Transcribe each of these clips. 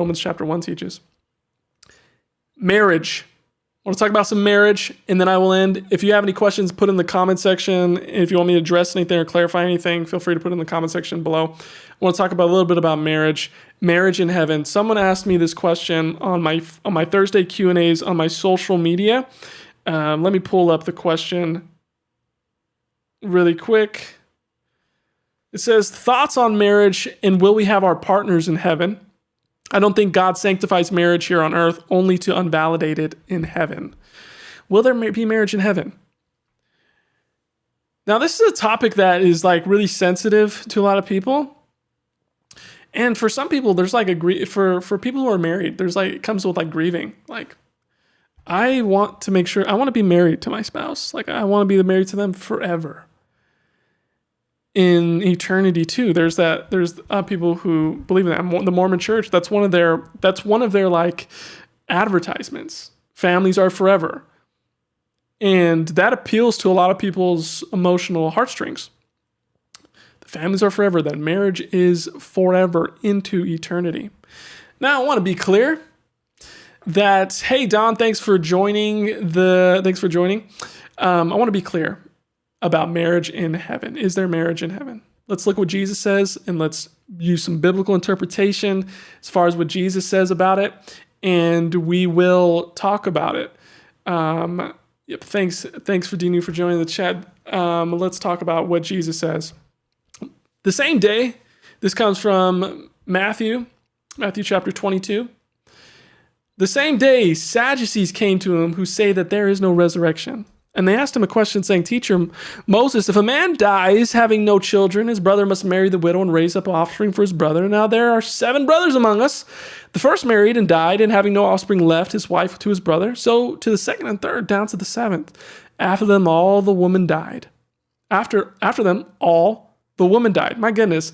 Romans chapter 1 teaches. Marriage. I want to talk about some marriage, and then I will end. If you have any questions, put in the comment section. If you want me to address anything or clarify anything, feel free to put in the comment section below. I want to talk about a little bit about marriage in heaven. Someone asked me this question on my Thursday Q&As on my social media. Let me pull up the question really quick. It says, thoughts on marriage and will we have our partners in heaven? I don't think God sanctifies marriage here on earth, only to unvalidate it in heaven. Will there be marriage in heaven? Now, this is a topic that is like really sensitive to a lot of people. And for some people, there's like for people who are married, there's like, it comes with like grieving. Like, I want to make sure, I want to be married to my spouse. Like, I want to be married to them forever. In eternity too. There's people who believe in that. The Mormon Church, that's one of their like advertisements. Families are forever. And that appeals to a lot of people's emotional heartstrings. The families are forever, that marriage is forever into eternity. Now, I want to be clear that, hey, Don, thanks for joining. I want to be clear about marriage in heaven. Is there marriage in heaven? Let's look what Jesus says, and let's use some biblical interpretation as far as what Jesus says about it, and we will talk about it. Yep, thanks for Dinu for joining the chat. Let's talk about what Jesus says. The same day, this comes from Matthew chapter 22. The same day, Sadducees came to him who say that there is no resurrection. And they asked him a question saying, Teacher, Moses, if a man dies having no children, his brother must marry the widow and raise up offspring for his brother. Now there are 7 brothers among us. The first married and died, and having no offspring left his wife to his brother. So to the second and third, down to the 7th. After them all, the woman died. After them all, the woman died. My goodness.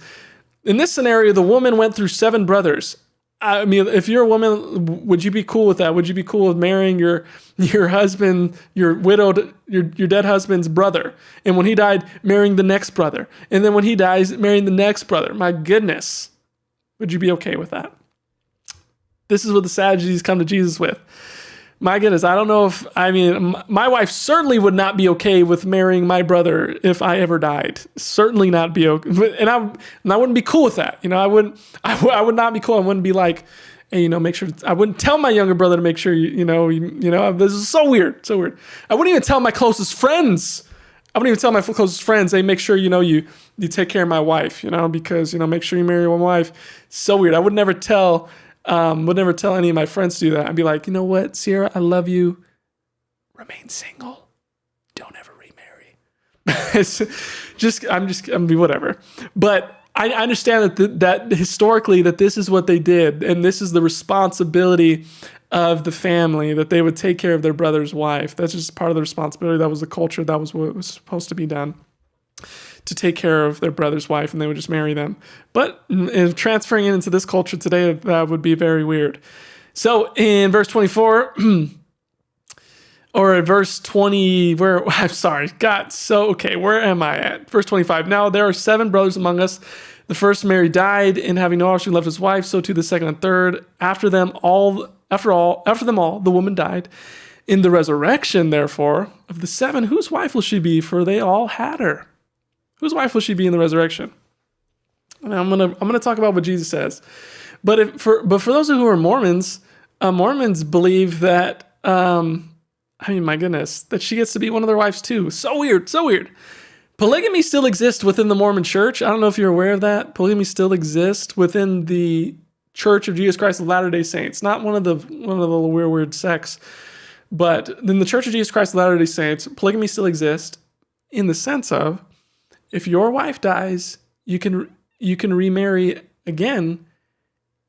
In this scenario, the woman went through 7 brothers. I mean, if you're a woman, would you be cool with that? Would you be cool with marrying your husband, your dead husband's brother? And when he died, marrying the next brother. And then when he dies, marrying the next brother. My goodness. Would you be okay with that? This is what the Sadducees come to Jesus with. My goodness, I don't know my wife certainly would not be okay with marrying my brother if I ever died. Certainly not be okay. And I wouldn't be cool with that. I would not be cool. I wouldn't be like, hey, make sure, I wouldn't tell my younger brother to make sure, this is so weird. So weird. I wouldn't even tell my closest friends. Hey, make sure, you take care of my wife, because, make sure you marry one wife. So weird. I would never tell any of my friends to do that. I'd be like, you know what, Sierra, I love you. Remain single. Don't ever remarry. I'm be whatever. But I understand that historically that this is what they did, and this is the responsibility of the family, that they would take care of their brother's wife. That's just part of the responsibility. That was the culture. That was what was supposed to be done, to take care of their brother's wife, and they would just marry them. But transferring it into this culture today, that would be very weird. So in verse 24, or in verse 20, where am I at? Verse 25. Now there are 7 brothers among us. The first married died, and having no offspring left his wife, so too the second and third. After them all, the woman died. In the resurrection, therefore, of the 7, whose wife will she be? For they all had her. Whose wife will she be in the resurrection? And I'm gonna talk about what Jesus says. But for those who are Mormons, Mormons believe that my goodness, that she gets to be one of their wives too. So weird. Polygamy still exists within the Mormon Church. I don't know if you're aware of that. Polygamy still exists within the Church of Jesus Christ of Latter-day Saints. Not one of the weird sects, but in the Church of Jesus Christ of Latter-day Saints, polygamy still exists in the sense of, if your wife dies, you can remarry again.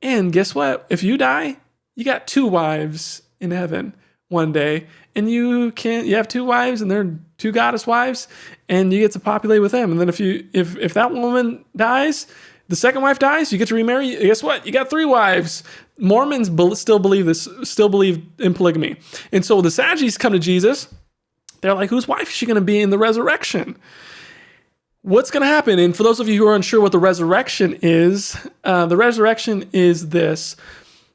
And guess what? If you die, you got 2 wives in heaven one day. And you have 2 wives, and they're 2 goddess wives, and you get to populate with them. And then if that woman dies, the second wife dies, you get to remarry. Guess what? You got 3 wives. Mormons still believe in polygamy. And so the Sadducees come to Jesus. They're like, whose wife is she going to be in the resurrection? What's going to happen? And for those of you who are unsure what the resurrection is this.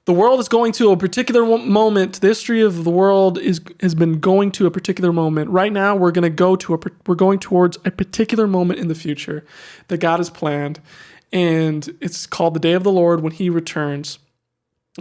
The world is going to a particular moment. The history of the world has been going to a particular moment. Right now, we're going towards a particular moment in the future that God has planned, and it's called the day of the Lord when He returns.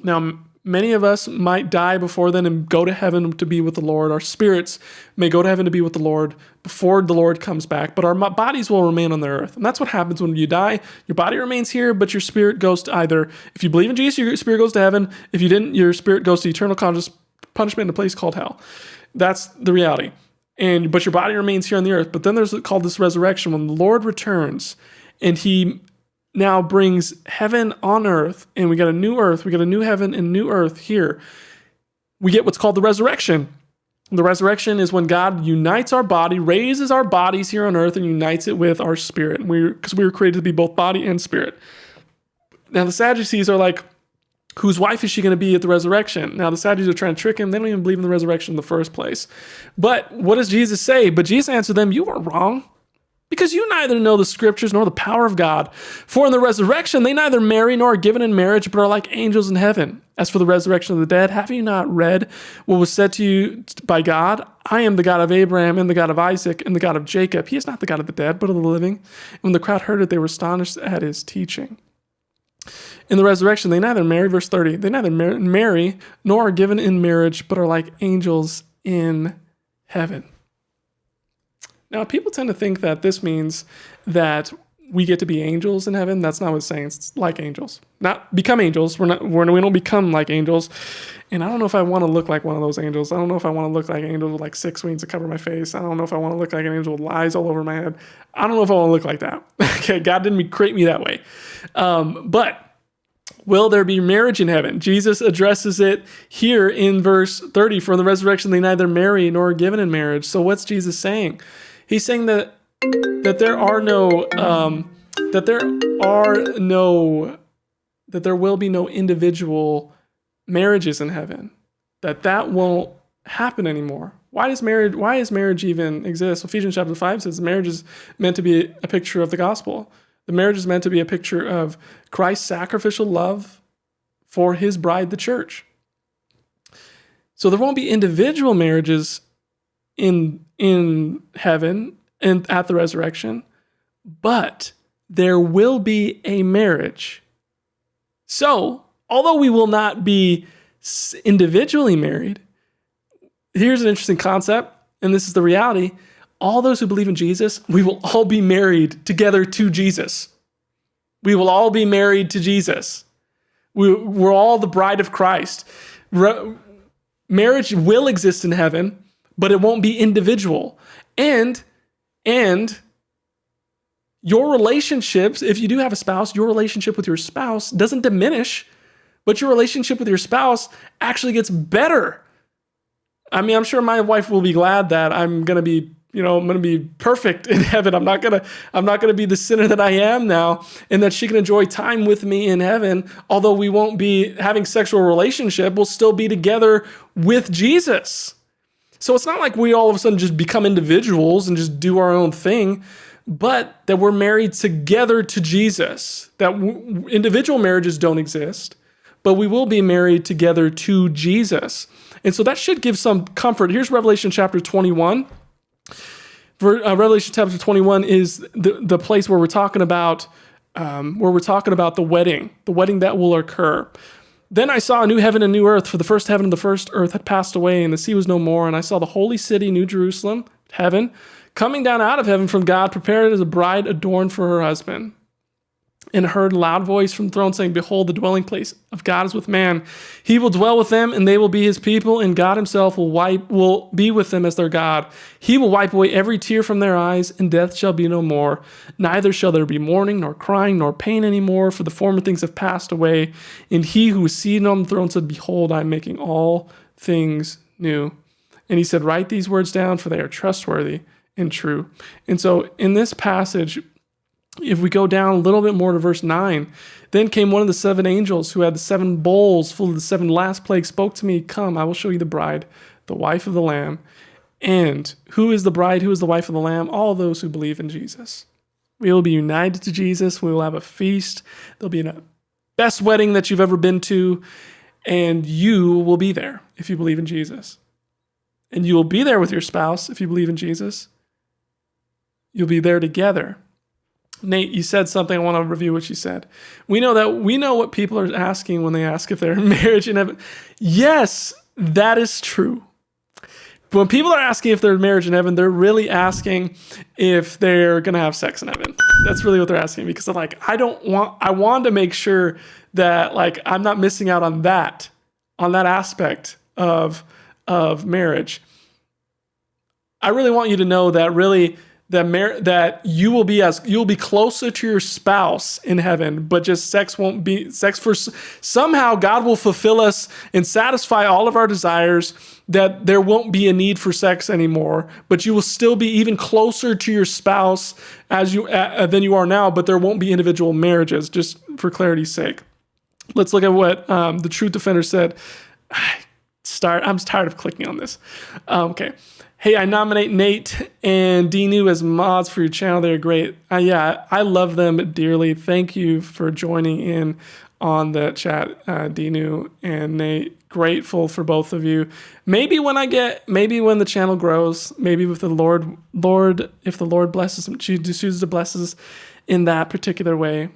Now, many of us might die before then and go to heaven to be with the Lord. Our spirits may go to heaven to be with the Lord before the Lord comes back, but our bodies will remain on the earth. And that's what happens when you die. Your body remains here, but your spirit goes to either, if you believe in Jesus, your spirit goes to heaven. If you didn't, your spirit goes to eternal punishment in a place called hell. That's the reality. But your body remains here on the earth. But then there's called this resurrection when the Lord returns and He now brings heaven on earth, and we got a new earth, we got a new heaven and new earth here. We get what's called the resurrection. The resurrection is when God unites our body, raises our bodies here on earth, and unites it with our spirit. Because we were created to be both body and spirit. Now the Sadducees are like, whose wife is she going to be at the resurrection? Now the Sadducees are trying to trick him. They don't even believe in the resurrection in the first place. But what does Jesus say? But Jesus answered them, you are wrong, because you neither know the scriptures nor the power of God. For in the resurrection they neither marry nor are given in marriage, but are like angels in heaven. As for the resurrection of the dead, have you not read what was said to you by God? I am the God of Abraham and the God of Isaac and the God of Jacob. He is not the God of the dead, but of the living. And when the crowd heard it, they were astonished at His teaching. In the resurrection, they neither marry, verse 30, they neither marry nor are given in marriage, but are like angels in heaven. Now, people tend to think that this means that we get to be angels in heaven. That's not what it's saying. It's like angels, not become angels. We don't become like angels. And I don't know if I want to look like one of those angels. I don't know if I want to look like an angel with like 6 wings to cover my face. I don't know if I want to look like an angel with lies all over my head. I don't know if I want to look like that. Okay, God didn't create me that way. But will there be marriage in heaven? Jesus addresses it here in verse 30. For in the resurrection, they neither marry nor are given in marriage. So what's Jesus saying? He's saying that there will be no individual marriages in heaven. That won't happen anymore. Why does marriage even exist? Ephesians chapter 5 says marriage is meant to be a picture of the gospel. The marriage is meant to be a picture of Christ's sacrificial love for His bride, the church. So there won't be individual marriages in heaven and at the resurrection, but there will be a marriage. So, although we will not be individually married, here's an interesting concept, and this is the reality. All those who believe in Jesus, we will all be married together to Jesus. We will all be married to Jesus. We're all the bride of Christ. Marriage will exist in heaven, but it won't be individual. And your relationships, if you do have a spouse, your relationship with your spouse doesn't diminish, but your relationship with your spouse actually gets better. I mean, I'm sure my wife will be glad that I'm going to be perfect in heaven. I'm not going to be the sinner that I am now, and that she can enjoy time with me in heaven. Although we won't be having sexual relationship, we'll still be together with Jesus. So it's not like we all of a sudden just become individuals and just do our own thing, but that we're married together to Jesus. That individual marriages don't exist, but we will be married together to Jesus. And so that should give some comfort. Here's Revelation chapter 21. Revelation chapter 21 is the place where we're talking about the wedding that will occur. Then I saw a new heaven and new earth, for the first heaven and the first earth had passed away, and the sea was no more. And I saw the holy city, New Jerusalem, heaven, coming down out of heaven from God, prepared as a bride adorned for her husband. And heard a loud voice from the throne saying, behold, the dwelling place of God is with man. He will dwell with them, and they will be His people, and God Himself will be with them as their God. He will wipe away every tear from their eyes, and death shall be no more. Neither shall there be mourning, nor crying, nor pain anymore, for the former things have passed away. And He who was seated on the throne said, behold, I am making all things new. And He said, write these words down, for they are trustworthy and true. And so in this passage, if we go down a little bit more to verse 9, then came one of the 7 angels who had the 7 bowls full of the 7 last plagues, spoke to me, come, I will show you the bride, the wife of the Lamb. And who is the bride? Who is the wife of the Lamb? All those who believe in Jesus. We will be united to Jesus. We will have a feast. There'll be a best wedding that you've ever been to. And you will be there if you believe in Jesus. And you will be there with your spouse if you believe in Jesus. You'll be there together. Nate, you said something. I want to review what you said. We know what people are asking when they ask if they're in marriage in heaven. Yes, that is true. But when people are asking if they're in marriage in heaven, they're really asking if they're going to have sex in heaven. That's really what they're asking, because they're like, I want to make sure that like I'm not missing out on that aspect of marriage. I really want you to know that really that you will be closer to your spouse in heaven, but just sex won't be sex for somehow God will fulfill us and satisfy all of our desires, that there won't be a need for sex anymore, but you will still be even closer to your spouse as you than you are now, but there won't be individual marriages, just for clarity's sake. Let's look at what the Truth Defender said. I'm tired of clicking on this. Okay. Hey, I nominate Nate and Dinu as mods for your channel. They're great. Yeah, I love them dearly. Thank you for joining in on the chat, Dinu and Nate. Grateful for both of you. Maybe when the channel grows, maybe with the Lord, if the Lord blesses them, chooses to bless us in that particular way,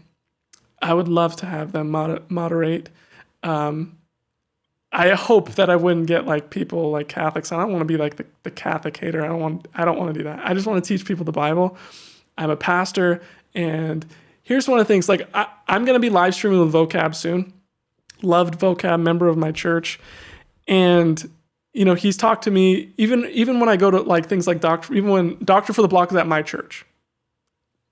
I would love to have them moderate. I hope that I wouldn't get like people like Catholics. I don't want to be like the Catholic hater. I don't want to do that. I just want to teach people the Bible. I'm a pastor, and here's one of the things. Like I'm going to be live streaming with Vocab soon. Loved Vocab, member of my church, and he's talked to me even when I go to like things like even when Doctor for the Block is at my church.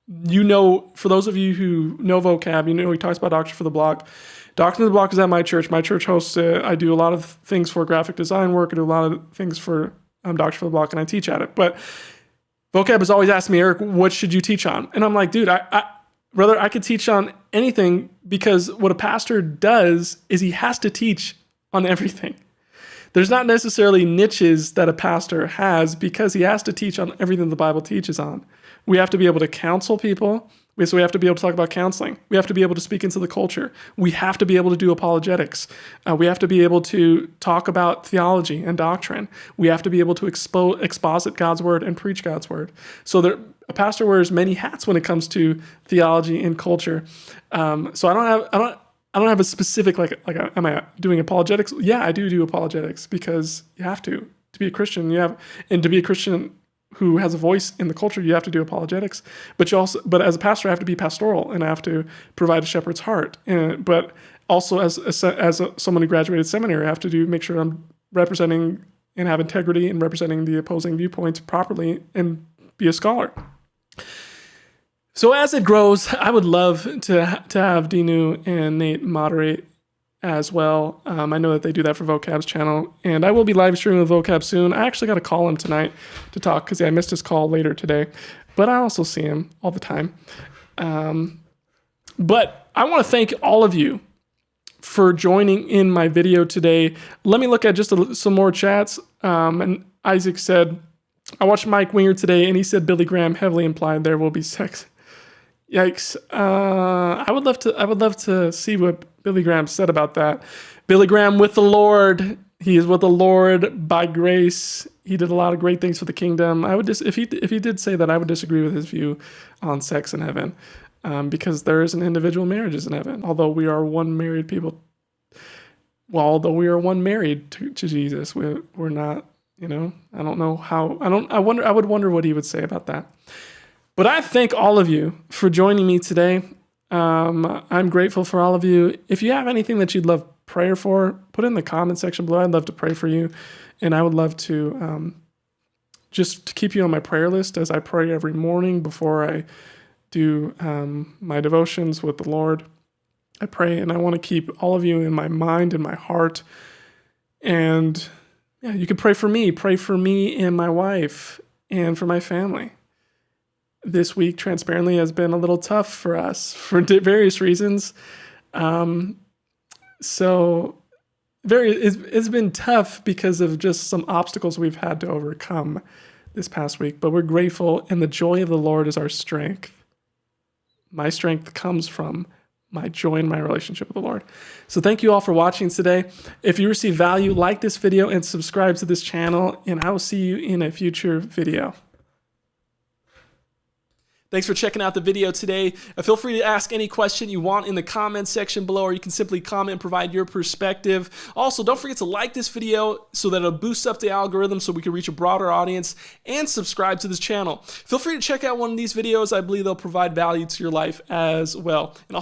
For those of you who know Vocab, he talks about Doctor for the Block. Doctor for the Block is at my church. My church hosts it. I do a lot of things for graphic design work. I do a lot of things for Doctor for the Block, and I teach at it. But Vocab has always asked me, Eric, what should you teach on? And I'm like, dude, brother, I could teach on anything, because what a pastor does is he has to teach on everything. There's not necessarily niches that a pastor has, because he has to teach on everything the Bible teaches on. We have to be able to counsel people. So we have to be able to talk about counseling. We have to be able to speak into the culture. We have to be able to do apologetics. We have to be able to talk about theology and doctrine. We have to be able to exposit God's word and preach God's word. So a pastor wears many hats when it comes to theology and culture. So I don't have a specific like am I doing apologetics? Yeah, I do apologetics, because you have to be a Christian. And to be a Christian who has a voice in the culture, you have to do apologetics. But as a pastor, I have to be pastoral, and I have to provide a shepherd's heart. But also as someone who graduated seminary, I have to make sure I'm representing and have integrity and representing the opposing viewpoints properly and be a scholar. So as it grows, I would love to have Dinu and Nate moderate as well. I know that they do that for Vocab's channel, and I will be live streaming with Vocab soon. I actually got to call him tonight to talk, because I missed his call later today, but I also see him all the time. But I want to thank all of you for joining in my video today. Let me look at just some more chats. And Isaac said, I watched Mike Winger today, and he said Billy Graham heavily implied there will be sex. Yikes. I would love to see what Billy Graham said about that. Billy Graham with the Lord. He is with the Lord by grace. He did a lot of great things for the kingdom. If he did say that, I would disagree with his view on sex in heaven, because there isn't individual marriages in heaven. Although we are one married people. Well, although we are one married to Jesus, we're not. I don't know how. I would wonder what he would say about that. But I thank all of you for joining me today. I'm grateful for all of you. If you have anything that you'd love prayer for, put it in the comment section below. I'd love to pray for you. And I would love to just to keep you on my prayer list as I pray every morning before I do my devotions with the Lord. I pray, and I want to keep all of you in my mind and my heart. And yeah, you can pray for me and my wife and for my family. This week, transparently, has been a little tough for us for various reasons. It's been tough because of just some obstacles we've had to overcome this past week. But we're grateful, and the joy of the Lord is our strength. My strength comes from my joy in my relationship with the Lord. So thank you all for watching today. If you receive value, like this video and subscribe to this channel, and I will see you in a future video. Thanks for checking out the video today. Feel free to ask any question you want in the comments section below, or you can simply comment and provide your perspective. Also, don't forget to like this video so that it'll boost up the algorithm so we can reach a broader audience, and subscribe to this channel. Feel free to check out one of these videos. I believe they'll provide value to your life as well. And I'll see